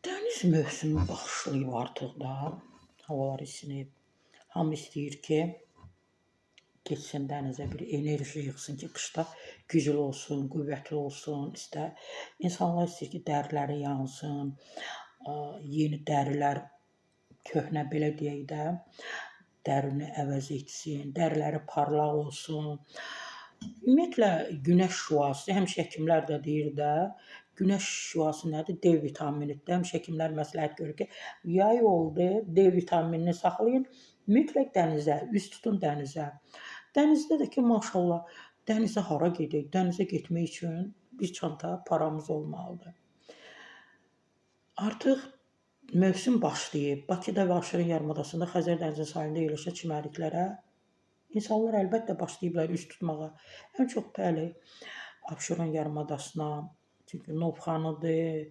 Dəniz mövsümü başlayıb artıq da. Havalar isinib. Hamı istəyir ki, getsin dənizə bir enerji yığsın ki, qışda güclü olsun, qüvvətli olsun. İnsanlar istəyir ki, dəriləri yansın, yeni dərilər, köhnə belə deyək də, dərini əvəz etsin, dəriləri parlaq olsun. Ümumiyyətlə günəş şüası, həmişə həkimlər də deyir də, günəş şüası nədir? D vitaminidir. Həmişə həkimlər məsləhət görür ki, yay oldu, D vitaminini saxlayın, mütləq dənizə, üz tutun dənizə. Dənizdə də ki, maşallah, dənizə hara gedək? Dənizə getmək üçün bir çanta paramız olmalıdır. Artıq mövsüm başlayıb. Bakıda və Aşıran yarımadasında Xəzər dənizinin sahilində yerləşən çimərliklərə İnsanlar əlbəttə başlayıblar üz tutmağa. Ən çox bəli, Abşeron yarımadasına, çünki Novxanıdır,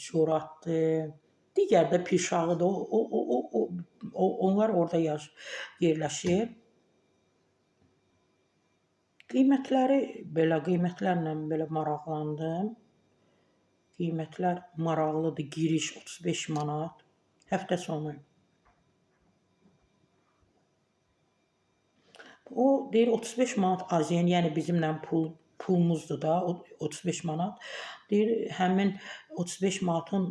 Coratdır, digər də Pirşağıdır. Onlar orada yerləşir. Qiymətlərlə belə maraqlandım. Qiymətlər maraqlıdır. Giriş 35 manat, həftə sonu. O deyir 35 manat azyen, yəni bizimlə pulumuzdur da, 35 manat. Deyir həmin 35 manatın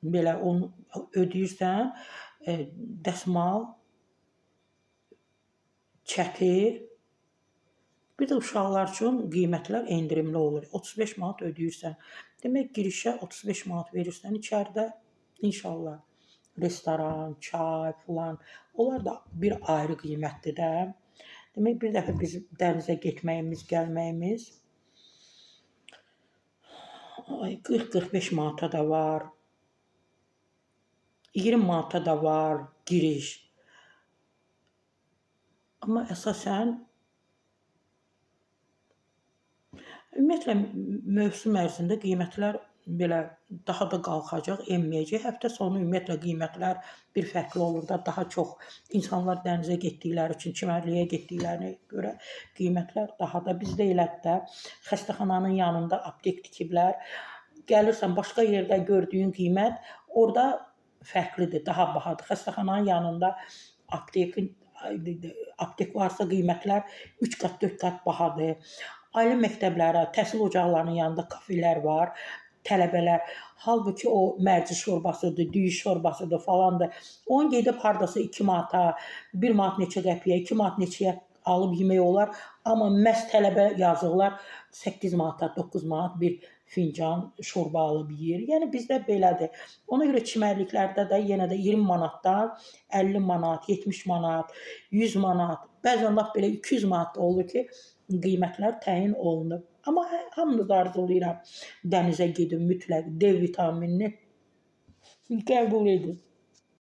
belə onu ödəyirsən, dəsmal, çətir. Bir də uşaqlar üçün qiymətlər endirimli olur. 35 manat ödəyirsən. Demək girişə 35 manat verirsən, içəridə inşallah restoran, çay filan, onlar da bir ayrı qiymətdir də. Demək bir dəfə biz dənizə getməyimiz, gəlməyimiz 40-45 manata da var. 20 manata da var giriş. Amma əsasən ümumiyyətlə mövsüm ərzində qiymətlər belə daha da qalxacaq, enməyəcək. Həftə sonu ümumiyyətlə qiymətlər bir fərqli olur da, daha çox insanlar dənizə getdikləri üçün, çimərliyə getdiklərinə görə qiymətlər daha da bizdə elədir də. Xəstəxananın yanında aptek tikiblər. Gəlirsən başqa yerdə gördüyün qiymət orada fərqlidir, daha bahadır. Xəstəxananın yanında aptek varsa qiymətlər 3 qat, 4 qat bahadır. Ailə məktəbləri, təhsil ocaqlarının yanında kafelər var. Tələbələr, halbuki o mərci şorbasıdır, düyü şorbasıdır falandır. Onu gedib hardasa 2 manata, 1 manat neçə qəpiyə, 2 manat neçəyə alıb yemək olar. Amma məhz tələbə yazıqlar 8 manata, 9 manat bir fincan şorba alıb yeyir. Yəni bizdə belədir. Ona görə çimərliklərdə də yenə də 20 manatdan 50 manat, 70 manat, 100 manat, bəzən lap belə 200 manat da olur ki, qiymətlər təyin olunub. Amma hamınız arzulayıram dənizə gedin mütləq D vitaminini qəbul edin.